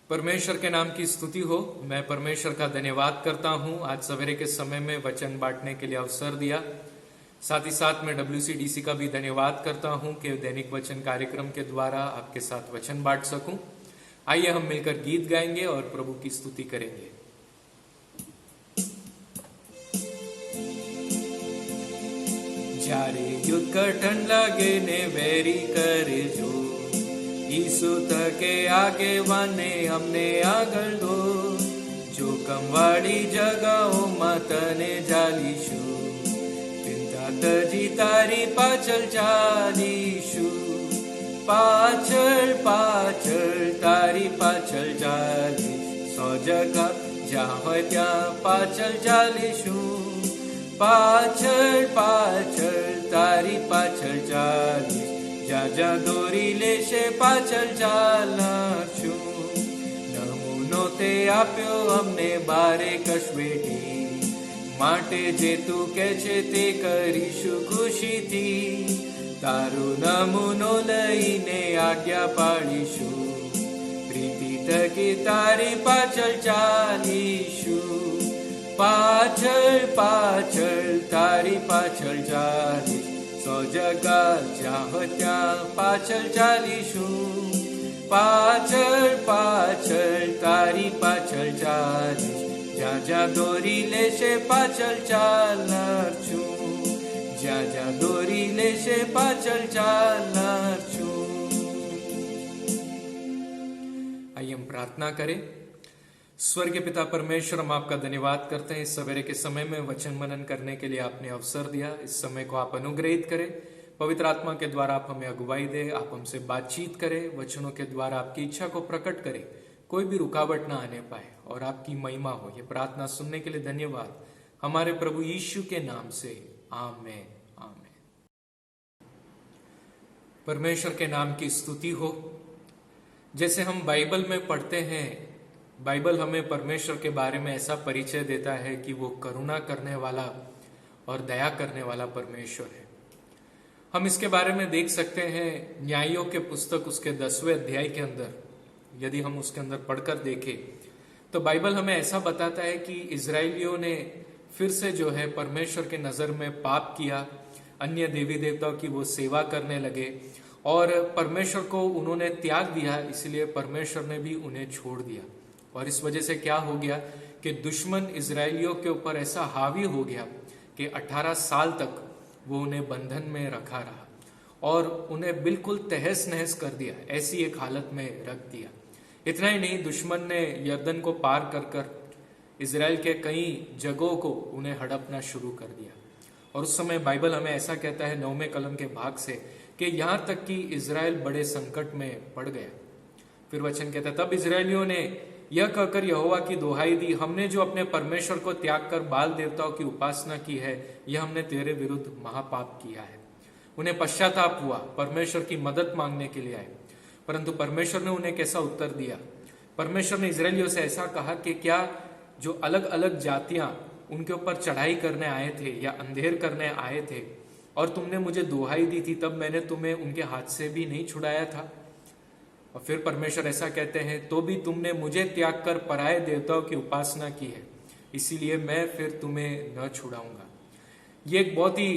परमेश्वर के नाम की स्तुति हो। मैं परमेश्वर का धन्यवाद करता हूं आज सवेरे के समय में वचन बांटने के लिए अवसर दिया। साथ ही साथ मैं WCDC का भी धन्यवाद करता हूं कि दैनिक वचन कार्यक्रम के द्वारा आपके साथ वचन बांट सकूं। आइए हम मिलकर गीत गाएंगे और प्रभु की स्तुति करेंगे। જ્યારે યુદ્ધ કઠણ લાગે ને વેરી કરે જો ઈસુ તકે આગેવાને અમને આગળ દો જોખમવાળી જગાઓમાં તને ચાલીશું ચિંતા તજી તારી પાછળ ચાલીશું પાછળ પાછળ તારી પાછળ ચાલીશ 100 જગા જ્યાં હોય ત્યાં પાછળ ચાલીશું પાછળ પાછળ તારી પાછળ ચાલીશ જ્યાં જ્યાં દોરી લેશે પાછળ ચાલશું નમૂનો તે આપ્યો અમને બારે કશ્મેટી માટે જે તું કહે છે તે કરીશું ખુશીથી તારો નમૂનો લઈને આજ્ઞા પાડીશું પ્રીતિ થકી તારી પાછળ ચાલીશું પાછળ પાછળ તારી પાછળ ચાલીશ 100 જગા જ્યાં હોય ત્યાં પાછળ ચાલીશું પાછળ પાછળ તારી પાછળ ચાલીશ જ્યાં જ્યાં દોરી લેશે પાછળ ચાલશું જ્યાં જ્યાં દોરી લેશે પાછળ ચાલશું। आइए हम प्रार्थना करें। स्वर्गीय पिता परमेश्वर, हम आपका धन्यवाद करते हैं इस सवेरे के समय में वचन मनन करने के लिए आपने अवसर दिया। इस समय को आप अनुग्रहित करें, पवित्र आत्मा के द्वारा आप हमें अगुवाई दे, आप हमसे बातचीत करें, वचनों के द्वारा आपकी इच्छा को प्रकट करें, कोई भी रुकावट ना आने पाए और आपकी महिमा हो। ये प्रार्थना सुनने के लिए धन्यवाद हमारे प्रभु यीशु के नाम से, आमेन आमेन। परमेश्वर के नाम की स्तुति हो। जैसे हम बाइबल में पढ़ते हैं, बाइबल हमें परमेश्वर के बारे में ऐसा परिचय देता है कि वो करुणा करने वाला और दया करने वाला परमेश्वर है। हम इसके बारे में देख सकते हैं न्यायों के पुस्तक उसके 10वें अध्याय के अंदर। यदि हम उसके अंदर पढ़कर देखें तो बाइबल हमें ऐसा बताता है कि इजरायलियों ने फिर से जो है परमेश्वर के नजर में पाप किया, अन्य देवी देवताओं की वो सेवा करने लगे और परमेश्वर को उन्होंने त्याग दिया, इसलिए परमेश्वर ने भी उन्हें छोड़ दिया। और इस वजह से क्या हो गया कि दुश्मन इजरायलियों के ऊपर ऐसा हावी हो गया कि 18 साल तक वो उन्हें बंधन में रखा रहा और उन्हें बिल्कुल तहस नहस कर दिया, ऐसी एक हालत में रख दिया। इतना ही नहीं, दुश्मन ने यर्दन को पार कर कर इजराइल के कई जगहों को उन्हें हड़पना शुरू कर दिया। और उस समय बाइबल हमें ऐसा कहता है 9वें कलम के भाग से कि यहां तक कि इजराइल बड़े संकट में पड़ गया। फिर वचन कहता है, तब इजरायलियों ने यह कहकर यहोवा की दोहाई दी, हमने जो अपने परमेश्वर को त्याग कर बाल देवताओं की उपासना की है, यह हमने तेरे विरुद्ध महापाप किया है। उन्हें पश्चाताप हुआ, परमेश्वर की मदद मांगने के लिए आए, परंतु परमेश्वर ने उन्हें कैसा उत्तर दिया। परमेश्वर ने इजरायलियों से ऐसा कहा कि क्या जो अलग अलग जातियां उनके ऊपर चढ़ाई करने आए थे या अंधेर करने आए थे और तुमने मुझे दोहाई दी थी, तब मैंने तुम्हें उनके हाथ से भी नहीं छुड़ाया था। और फिर परमेश्वर ऐसा कहते हैं, तो भी तुमने मुझे त्याग कर पराये देवताओं की उपासना की है, इसीलिए मैं फिर तुम्हें न छुड़ाऊंगा। ये एक बहुत ही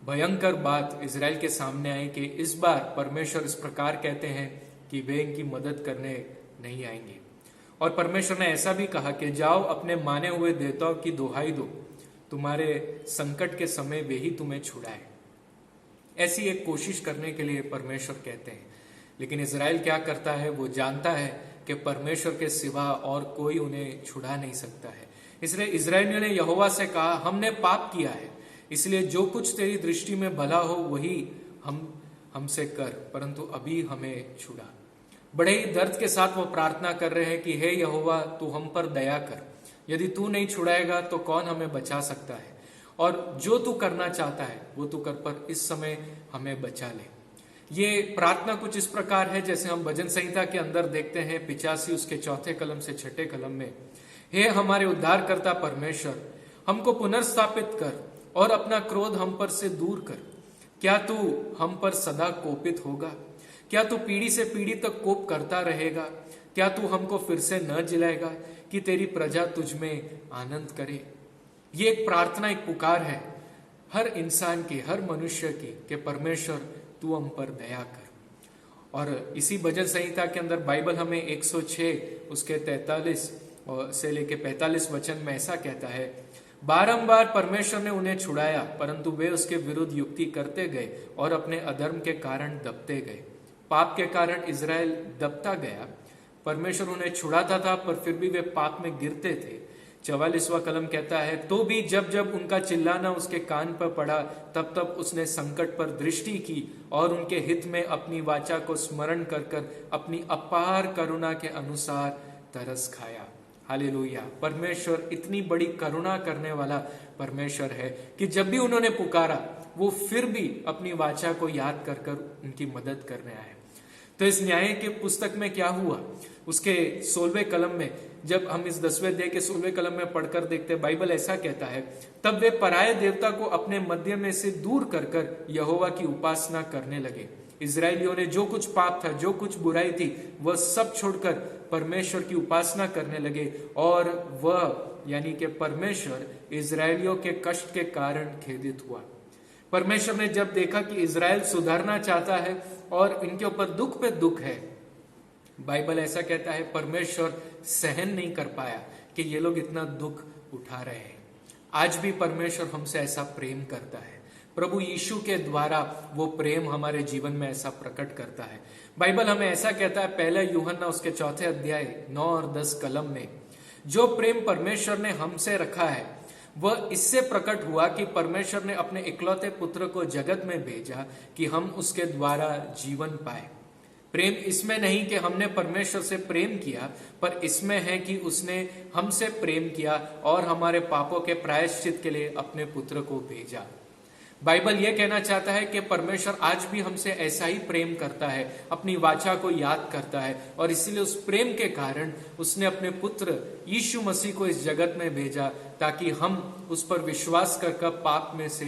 भयंकर बात इजराइल के सामने आई कि इस बार परमेश्वर इस प्रकार कहते हैं कि वे इनकी मदद करने नहीं आएंगे। और परमेश्वर ने ऐसा भी कहा कि जाओ अपने माने हुए देवताओं की दोहाई दो, तुम्हारे संकट के समय वे ही तुम्हें छुड़ाए। ऐसी एक कोशिश करने के लिए परमेश्वर कहते हैं। लेकिन इजराइल क्या करता है, वो जानता है कि परमेश्वर के सिवा और कोई उन्हें छुड़ा नहीं सकता है। इसलिए इजरायलियों ने यहोवा से कहा, हमने पाप किया है, इसलिए जो कुछ तेरी दृष्टि में भला हो वही हमसे कर, परंतु अभी हमें छुड़ा। बड़े ही दर्द के साथ वो प्रार्थना कर रहे हैं कि हे यहोवा, तू हम पर दया कर, यदि तू नहीं छुड़ाएगा तो कौन हमें बचा सकता है, और जो तू करना चाहता है वो तू कर, पर इस समय हमें बचा ले। ये प्रार्थना कुछ इस प्रकार है जैसे हम भजन संहिता के अंदर देखते हैं 85 उसके 4 कलम से 6 कलम में, हे हमारे उद्धारकर्ता परमेश्वर, हमको पुनर्स्थापित कर और अपना क्रोध हम पर से दूर कर। क्या तू हम पर सदा कोपित होगा? क्या तू पीढ़ी से पीढ़ी तक कोप करता रहेगा? क्या तू हमको फिर से न जिलाएगा कि तेरी प्रजा तुझ में आनंद करे? ये एक प्रार्थना, एक पुकार है हर इंसान की, हर मनुष्य की, कि परमेश्वर तू हम पर दया कर। और इसी भजन संहिता के अंदर बाइबल हमें 106 उसके 43 से लेके 45 वचन में ऐसा कहता है, बारंबार परमेश्वर ने उन्हें छुड़ाया, परंतु वे उसके विरुद्ध युक्ति करते गए और अपने अधर्म के कारण दबते गए। पाप के कारण इजराइल दबता गया। परमेश्वर उन्हें छुड़ाता था पर फिर भी वे पाप में गिरते थे। 44वां कलम कहता है, तो भी जब जब उनका चिल्लाना उसके कान पर पड़ा, तब तब उसने संकट पर दृष्टि की और उनके हित में अपनी वाचा को स्मरण कर कर अपनी अपार करुणा के अनुसार तरस खाया। हालेलुया। परमेश्वर इतनी बड़ी करुणा करने वाला परमेश्वर है कि जब भी उन्होंने पुकारा वो फिर भी अपनी वाचा को याद कर कर उनकी मदद करने आए। तो इस न्याय के पुस्तक में क्या हुआ, उसके 16वें कलम में जब हम इस 10वें अध्याय के 16वें कलम में पढ़कर देखते हैं, बाइबल ऐसा कहता है, तब वे पराये देवता को अपने मध्य में से दूर कर कर यहोवा की उपासना करने लगे। इजरायलियों ने जो कुछ पाप था, जो कुछ बुराई थी, वह सब छोड़कर परमेश्वर की उपासना करने लगे और वह यानी कि परमेश्वर इजरायलियों के कष्ट के कारण खेदित हुआ। परमेश्वर ने जब देखा कि इजराइल सुधरना चाहता है और इनके ऊपर दुख पे दुख है, बाइबल ऐसा कहता है परमेश्वर सहन नहीं कर पाया कि ये लोग इतना दुख उठा रहे हैं। आज भी परमेश्वर हमसे ऐसा प्रेम करता है। प्रभु यीशु के द्वारा वो प्रेम हमारे जीवन में ऐसा प्रकट करता है। बाइबल हमें ऐसा कहता है, पहला यूहन्ना उसके 4 अध्याय 9 और 10 कलम में, जो प्रेम परमेश्वर ने हमसे रखा है वह इससे प्रकट हुआ कि परमेश्वर ने अपने इकलौते पुत्र को जगत में भेजा कि हम उसके द्वारा जीवन पाए। प्रेम इसमें नहीं कि हमने परमेश्वर से प्रेम किया, पर इसमें है कि उसने हमसे प्रेम किया और हमारे पापों के प्रायश्चित के लिए अपने पुत्र को भेजा। बाइबल यह कहना चाहता है कि परमेश्वर आज भी हमसे ऐसा ही प्रेम करता है, अपनी वाचा को याद करता है, और इसीलिए उस प्रेम के कारण उसने अपने पुत्र यीशु मसीह को इस जगत में भेजा ताकि हम उस पर विश्वास कर पाप में से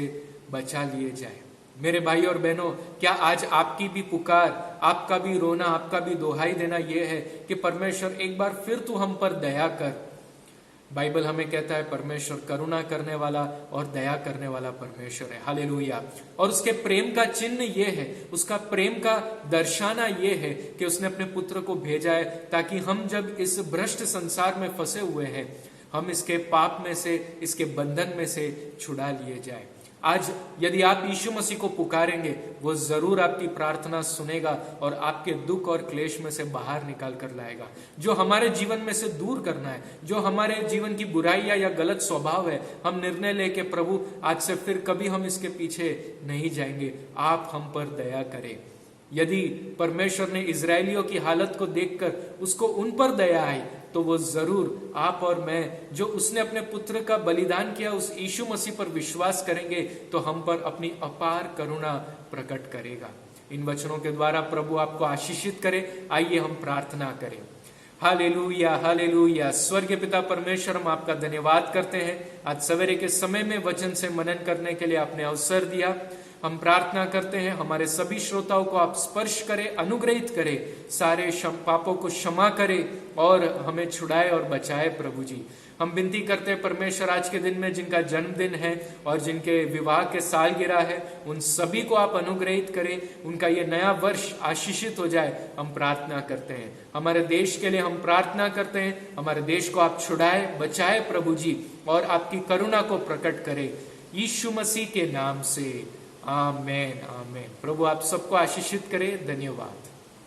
बचा लिए जाए। मेरे भाई और बहनों, क्या आज आपकी भी पुकार, आपका भी रोना, आपका भी दोहाई देना यह है कि परमेश्वर एक बार फिर तू हम पर दया कर? बाइबल हमें कहता है परमेश्वर करुणा करने वाला और दया करने वाला परमेश्वर है। हालेलुया। और उसके प्रेम का चिन्ह ये है, उसका प्रेम का दर्शाना ये है कि उसने अपने पुत्र को भेजा है ताकि हम जब इस भ्रष्ट संसार में फंसे हुए हैं, हम इसके पाप में से, इसके बंधन में से छुड़ा लिए जाए। आज यदि आप यीशु मसीह को पुकारेंगे, वो जरूर आपकी प्रार्थना सुनेगा और आपके दुख और क्लेश में से बाहर निकाल कर लाएगा। जो हमारे जीवन में से दूर करना है, जो हमारे जीवन की बुराइयां या गलत स्वभाव है, हम निर्णय लेके प्रभु आज से फिर कभी हम इसके पीछे नहीं जाएंगे, आप हम पर दया करें। यदि परमेश्वर ने इजरायलियों की हालत को देखकर उसको उन पर दया आई, तो वो जरूर आप और मैं, जो उसने अपने पुत्र का बलिदान किया, उस यीशु मसीह पर विश्वास करेंगे तो हम पर अपनी अपार करुणा प्रकट करेगा। इन वचनों के द्वारा प्रभु आपको आशीषित करे। आइए हम प्रार्थना करें। Hallelujah, hallelujah. स्वर्गीय पिता परमेश्वर, हम आपका धन्यवाद करते हैं, आज सवेरे के समय में वचन से मनन करने के लिए आपने अवसर दिया। हम प्रार्थना करते हैं हमारे सभी श्रोताओं को आप स्पर्श करें, अनुग्रहित करें, सारे पापों को क्षमा करें और हमें छुड़ाए और बचाए। प्रभु जी, हम विनती करते हैं परमेश्वर, आज के दिन में जिनका जन्मदिन है और जिनके विवाह के सालगिरह है, उन सभी को आप अनुग्रहित करें, उनका ये नया वर्ष आशीषित हो जाए। हम प्रार्थना करते हैं हमारे देश के लिए, हम प्रार्थना करते हैं हमारे देश को आप छुड़ाए, बचाए प्रभु जी, और आपकी करुणा को प्रकट करें यीशु मसीह के नाम से। आमेन, आमेन। प्रभु आप सबको आशीषित करे। धन्यवाद।